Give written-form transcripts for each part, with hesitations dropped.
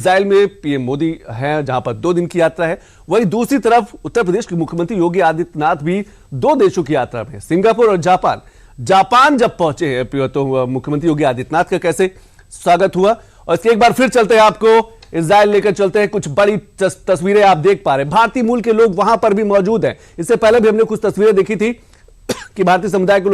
Israel में PM Modi हैं, जहां पर 2 दिन की यात्रा है। वहीं दूसरी तरफ उत्तर प्रदेश के मुख्यमंत्री योगी आदित्यनाथ भी 2 देशों की यात्रा में, सिंगापुर और जापान। जापान जब पहुंचे हैं तो मुख्यमंत्री योगी आदित्यनाथ का कैसे स्वागत हुआ, और इसके एक बार फिर चलते हैं, आपको इस्राइल लेकर चलते हैं। कुछ बड़ी तस्वीरें आप देख पा रहे हैं, भारतीय मूल के लोग वहां पर भी मौजूद हैं। इससे पहले भी हमने कुछ तस्वीरें देखी थी कि भारतीय समुदाय के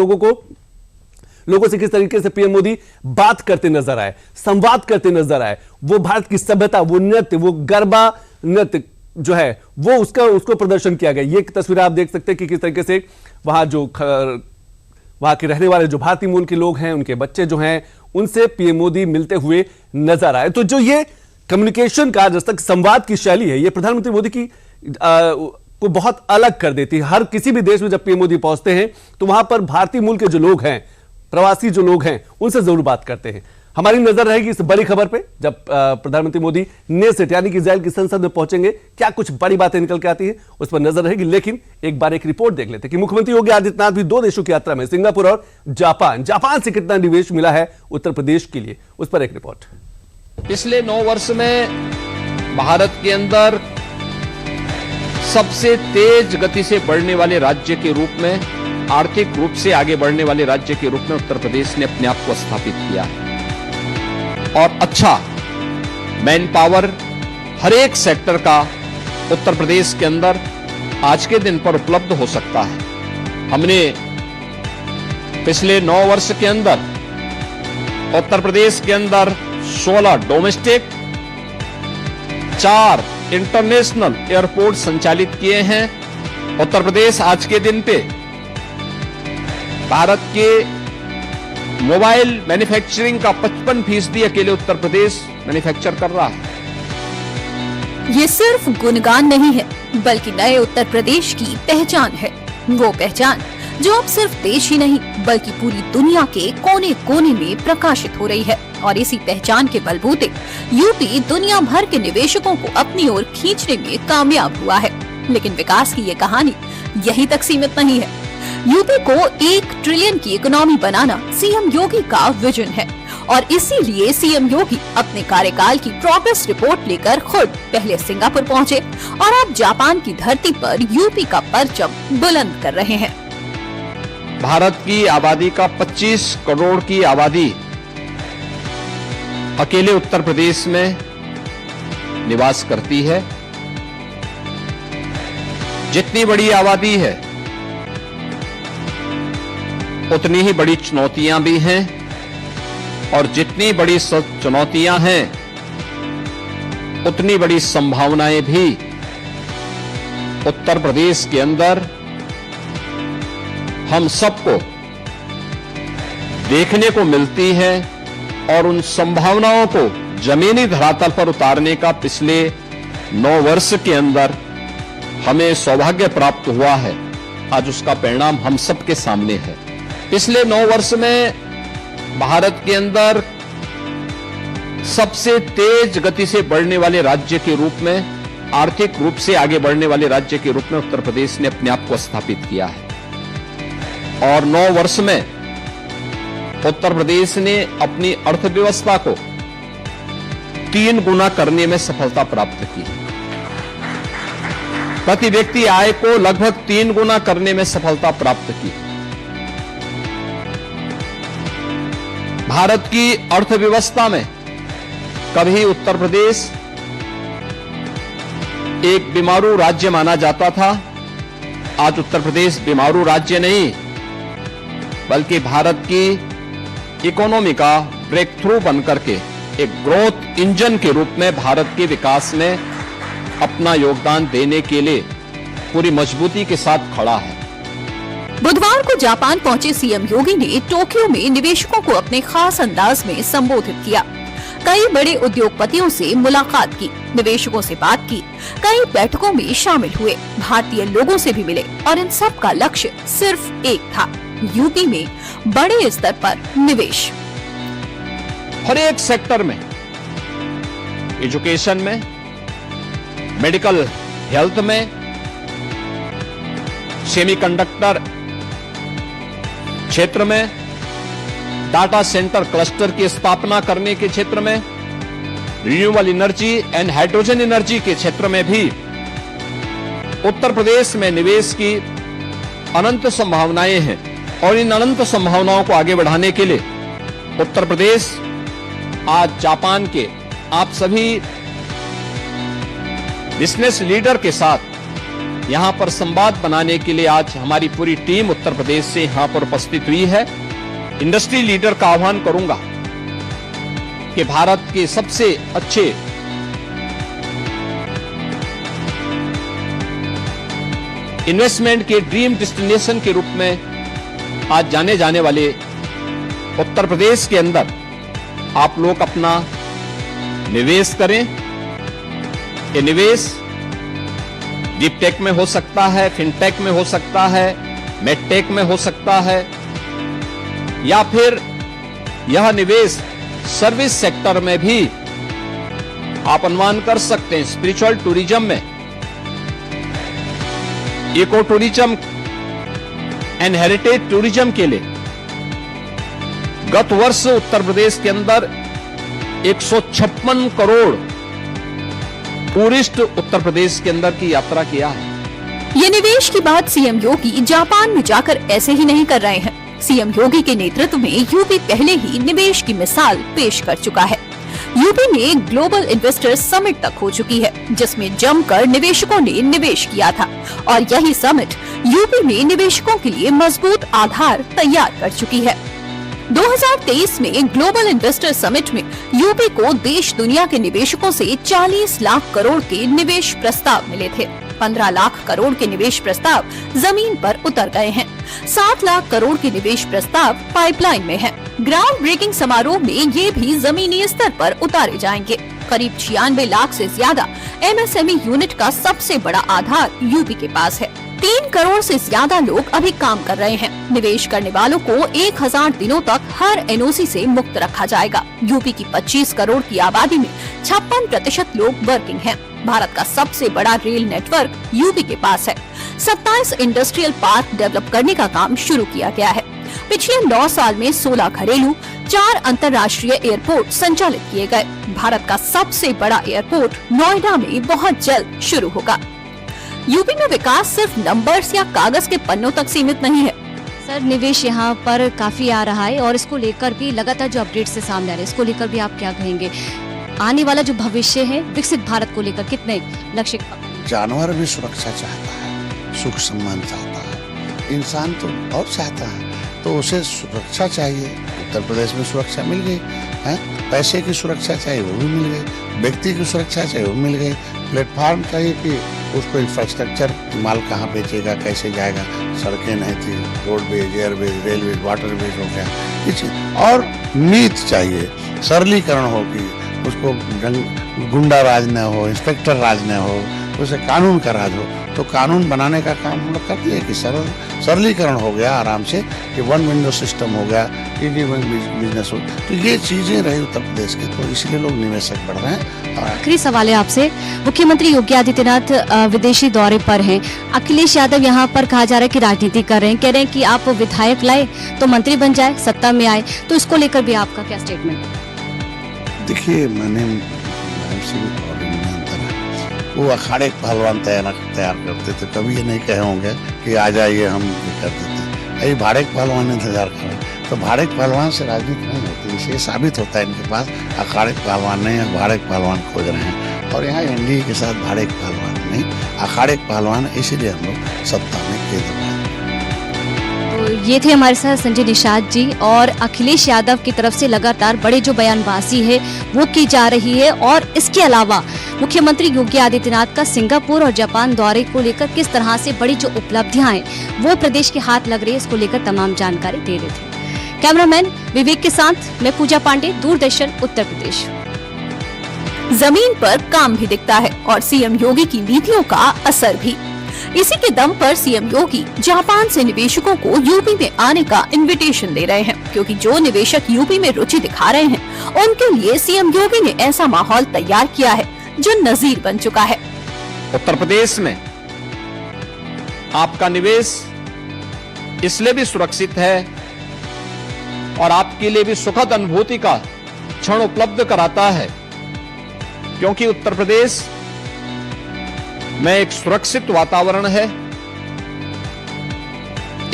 लोगों से किस तरीके से पीएम मोदी बात करते नजर आए, संवाद करते नजर आए। वो भारत की सभ्यता, वो नृत्य, वो गरबा नृत्य जो है वो उसको प्रदर्शन किया गया। ये तस्वीर आप देख सकते हैं कि किस तरीके से वहां के रहने वाले जो भारतीय मूल के लोग हैं, उनके बच्चे जो हैं, उनसे पीएम मोदी मिलते हुए नजर आए। तो जो ये कम्युनिकेशन का जब तक संवाद की शैली है, ये प्रधानमंत्री मोदी की को बहुत अलग कर देती है। हर किसी भी देश में जब पीएम मोदी पहुंचते हैं तो वहां पर भारतीय मूल के जो लोग हैं, प्रवासी जो लोग हैं, उनसे जरूर बात करते हैं। हमारी नजर रहेगी इस बड़ी खबर पे, जब प्रधानमंत्री मोदी नेसेट यानी कि इस्राइल की संसद में पहुंचेंगे, क्या कुछ बड़ी बातें निकल के आती हैं उस पर नजर रहेगी। लेकिन एक बार एक रिपोर्ट देख लेते हैं कि मुख्यमंत्री योगी आदित्यनाथ भी 2 देशों की यात्रा में, सिंगापुर और जापान से कितना निवेश मिला है उत्तर प्रदेश के लिए, उस पर एक रिपोर्ट। पिछले 9 वर्ष में भारत के अंदर सबसे तेज गति से बढ़ने वाले राज्य के रूप में, आर्थिक रूप से आगे बढ़ने वाले राज्य के रूप में उत्तर प्रदेश ने अपने आप को स्थापित किया है। और अच्छा मैन पावर हर एक सेक्टर का उत्तर प्रदेश के अंदर आज के दिन पर उपलब्ध हो सकता है। हमने पिछले 9 वर्ष के अंदर उत्तर प्रदेश के अंदर 16 डोमेस्टिक, 4 इंटरनेशनल एयरपोर्ट संचालित किए हैं। उत्तर प्रदेश आज के दिन पे भारत के मोबाइल मैन्युफैक्चरिंग का 55% अकेले उत्तर प्रदेश मैन्युफैक्चर कर रहा है। ये सिर्फ गुणगान नहीं है, बल्कि नए उत्तर प्रदेश की पहचान है। वो पहचान जो अब सिर्फ देश ही नहीं बल्कि पूरी दुनिया के कोने कोने में प्रकाशित हो रही है। और इसी पहचान के बलबूते यूपी दुनिया भर के निवेशकों को अपनी ओर खींचने में कामयाब हुआ है। लेकिन विकास की ये कहानी यहीं तक सीमित नहीं है। यूपी को 1 ट्रिलियन की इकोनॉमी बनाना सीएम योगी का विजन है, और इसीलिए सीएम योगी अपने कार्यकाल की प्रोग्रेस रिपोर्ट लेकर खुद पहले सिंगापुर पहुंचे और अब जापान की धरती पर यूपी का परचम बुलंद कर रहे हैं। भारत की आबादी का 25 करोड़ की आबादी अकेले उत्तर प्रदेश में निवास करती है। जितनी बड़ी आबादी है उतनी ही बड़ी चुनौतियां भी हैं, और जितनी बड़ी चुनौतियां हैं उतनी बड़ी संभावनाएं भी उत्तर प्रदेश के अंदर हम सबको देखने को मिलती है। और उन संभावनाओं को जमीनी धरातल पर उतारने का पिछले 9 वर्ष के अंदर हमें सौभाग्य प्राप्त हुआ है। आज उसका परिणाम हम सबके सामने है। पिछले 9 वर्ष में भारत के अंदर सबसे तेज गति से बढ़ने वाले राज्य के रूप में, आर्थिक रूप से आगे बढ़ने वाले राज्य के रूप में उत्तर प्रदेश ने अपने आप को स्थापित किया है। और 9 वर्ष में उत्तर प्रदेश ने अपनी अर्थव्यवस्था को 3 गुना करने में सफलता प्राप्त की। प्रति व्यक्ति आय को लगभग 3 गुना करने में सफलता प्राप्त की। भारत की अर्थव्यवस्था में कभी उत्तर प्रदेश एक बीमारू राज्य माना जाता था। आज उत्तर प्रदेश बीमारू राज्य नहीं, बल्कि भारत की इकोनॉमी का ब्रेक थ्रू बनकर के एक ग्रोथ इंजन के रूप में भारत के विकास में अपना योगदान देने के लिए पूरी मजबूती के साथ खड़ा है। बुधवार को जापान पहुंचे सीएम योगी ने टोक्यो में निवेशकों को अपने खास अंदाज में संबोधित किया। कई बड़े उद्योगपतियों से मुलाकात की, निवेशकों से बात की, कई बैठकों में शामिल हुए, भारतीय लोगों से भी मिले, और इन सब का लक्ष्य सिर्फ एक था, यूपी में बड़े स्तर पर निवेश। हर एक सेक्टर में, एजुकेशन में, मेडिकल हेल्थ में, सेमीकंडक्टर क्षेत्र में, डाटा सेंटर क्लस्टर की स्थापना करने के क्षेत्र में, renewable energy and hydrogen energy के क्षेत्र में भी उत्तर प्रदेश में निवेश की अनंत संभावनाएं हैं और इन अनंत संभावनाओं को आगे बढ़ाने के लिए उत्तर प्रदेश आज जापान के आप सभी बिजनेस लीडर के साथ यहां पर संवाद बनाने के लिए आज हमारी पूरी टीम उत्तर प्रदेश से यहां पर उपस्थित हुई है। इंडस्ट्री लीडर का आह्वान करूंगा कि भारत के सबसे अच्छे इन्वेस्टमेंट के ड्रीम डेस्टिनेशन के रूप में आज जाने जाने वाले उत्तर प्रदेश के अंदर आप लोग अपना निवेश करें। ये निवेश डीप टेक में हो सकता है, फिनटेक में हो सकता है, मेडटेक में हो सकता है, या फिर यह निवेश सर्विस सेक्टर में भी आप अनुमान कर सकते हैं। स्पिरिचुअल टूरिज्म में, eco tourism and heritage tourism के लिए गत वर्ष उत्तर प्रदेश के अंदर 156 करोड़ टूरिस्ट उत्तर प्रदेश के अंदर की यात्रा किया है। ये निवेश की बात सीएम योगी जापान में जाकर ऐसे ही नहीं कर रहे हैं। सीएम योगी के नेतृत्व में यूपी पहले ही निवेश की मिसाल पेश कर चुका है। यूपी में ग्लोबल इन्वेस्टर्स समिट तक हो चुकी है, जिसमें जमकर निवेशकों ने निवेश किया था और यही समिट यूपी में निवेशकों के लिए मजबूत आधार तैयार कर चुकी है। 2023 में ग्लोबल इन्वेस्टर समिट में यूपी को देश दुनिया के निवेशकों से 40 लाख करोड़ के निवेश प्रस्ताव मिले थे। 15 लाख करोड़ के निवेश प्रस्ताव जमीन पर उतर गए हैं। 7 लाख करोड़ के निवेश प्रस्ताव पाइपलाइन में हैं। ग्राउंड ब्रेकिंग समारोह में ये भी जमीनी स्तर पर उतारे जाएंगे। करीब 96 लाख से ज्यादा एमएसएमई यूनिट का सबसे बड़ा आधार यूपी के पास है। 3 करोड़ से ज्यादा लोग अभी काम कर रहे हैं। निवेश करने वालों को 1000 दिनों तक हर एनओसी से मुक्त रखा जाएगा। यूपी की 25 करोड़ की आबादी में 56% लोग वर्किंग हैं। भारत का सबसे बड़ा रेल नेटवर्क यूपी के पास है। 27 इंडस्ट्रियल पार्क डेवलप करने का काम शुरू किया गया है। पिछले 9 साल में 16 घरेलू, 4 अंतर्राष्ट्रीय एयरपोर्ट संचालित किए गए। भारत का सबसे बड़ा एयरपोर्ट नोएडा में बहुत जल्द शुरू होगा। यूपी में विकास सिर्फ नंबर्स या कागज के पन्नों तक सीमित नहीं है। सर, निवेश यहाँ पर काफी आ रहा है और इसको लेकर भी लगातार जो अपडेट से सामने आ रहे हैं, इसको लेकर भी आप क्या कहेंगे? आने वाला जो भविष्य है विकसित भारत को लेकर कितने लक्ष्य? जानवर भी सुरक्षा चाहता है, सुख सम्मान चाहता है, इंसान तो और चाहता है, तो उसे सुरक्षा चाहिए। उत्तर प्रदेश में सुरक्षा मिल गई है, पैसे की सुरक्षा चाहिए वो भी मिल गई, व्यक्ति की सुरक्षा चाहिए वो मिल गई, प्लेटफॉर्म चाहिए कि उसको इंफ्रास्ट्रक्चर माल कहाँ बेचेगा, कैसे जाएगा, सड़कें नहीं थी, रोडवेज, एयरवेज, रेलवेज, वाटरवेज हो गया, और नीति चाहिए, सरलीकरण हो कि उसको गुंडा राज न हो, इंस्पेक्टर राज न हो, उसे कानून का राज हो। तो कानून बनाने का काम हम लोग करते हैं कि सरलीकरण हो गया आराम से, कि 1 विंडो सिस्टम हो गया, ईडी बिजनेस हो, तो ये चीजें रही उत्तर प्रदेश के, तो इसलिए लोग निवेशक बढ़ रहे हैं। आखिरी सवाल है आपसे, मुख्यमंत्री योगी आदित्यनाथ विदेशी दौरे पर हैं। अखिलेश यादव यहाँ पर कहा जा रहा है कि राजनीति कर रहे हैं, कह रहे हैं कि आप विधायक लाए तो मंत्री बन जाए, सत्ता में आए, तो इसको लेकर भी आपका क्या स्टेटमेंट है? देखिए, मैंने वो अखाड़े पहलवान तैयार करते थे, कभी ये नहीं कहे होंगे कि आ जाइए हम ये कर देते। अभी भाड़े पहलवान इंतजार कर रहे हैं, तो भाड़े पहलवान से राजनीति नहीं होती। इसलिए साबित होता है इनके पास अखाड़े पहलवान नहीं है, भाड़े पहलवान खोज रहे हैं। और यहाँ एनडीए के साथ भाड़े पहलवान नहीं, अखाड़े पहलवान, इसीलिए हम लोग सत्ता में केंद्र में। तो ये थे हमारे साथ संजय निषाद जी, और अखिलेश यादव की तरफ से लगातार बड़े जो बयानबाजी है वो की जा रही है, और इसके अलावा मुख्यमंत्री योगी आदित्यनाथ का सिंगापुर और जापान दौरे को लेकर किस तरह से बड़ी जो उपलब्धियां हैं वो प्रदेश के हाथ लग रही है, इसको लेकर तमाम जानकारी दे रहे थे। कैमरामैन विवेक के साथ मैं पूजा पांडे, दूरदर्शन उत्तर प्रदेश। जमीन पर काम भी दिखता है और सीएम योगी की नीतियों का असर भी। इसी के दम पर सीएम योगी जापान से निवेशकों को यूपी में आने का इनविटेशन दे रहे हैं, क्योंकि जो निवेशक यूपी में रुचि दिखा रहे हैं उनके लिए सीएम योगी ने ऐसा माहौल तैयार किया है जो नजीर बन चुका है। उत्तर प्रदेश में आपका निवेश इसलिए भी सुरक्षित है और आपके लिए भी सुखद अनुभूति का क्षण उपलब्ध कराता है क्योंकि उत्तर प्रदेश में एक सुरक्षित वातावरण है,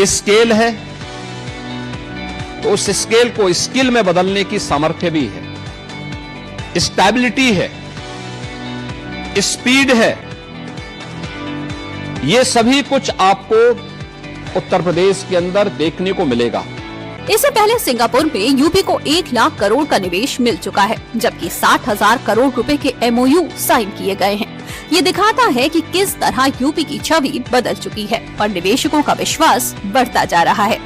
स्केल है, तो उस स्केल को स्किल में बदलने की सामर्थ्य भी है, स्टेबिलिटी है, स्पीड है। ये सभी कुछ आपको उत्तर प्रदेश के अंदर देखने को मिलेगा। इससे पहले सिंगापुर में यूपी को 1 लाख करोड़ का निवेश मिल चुका है, जबकि 60,000 करोड़ रुपए के MOU साइन किए गए हैं। ये दिखाता है कि किस तरह यूपी की छवि बदल चुकी है और निवेशकों का विश्वास बढ़ता जा रहा है।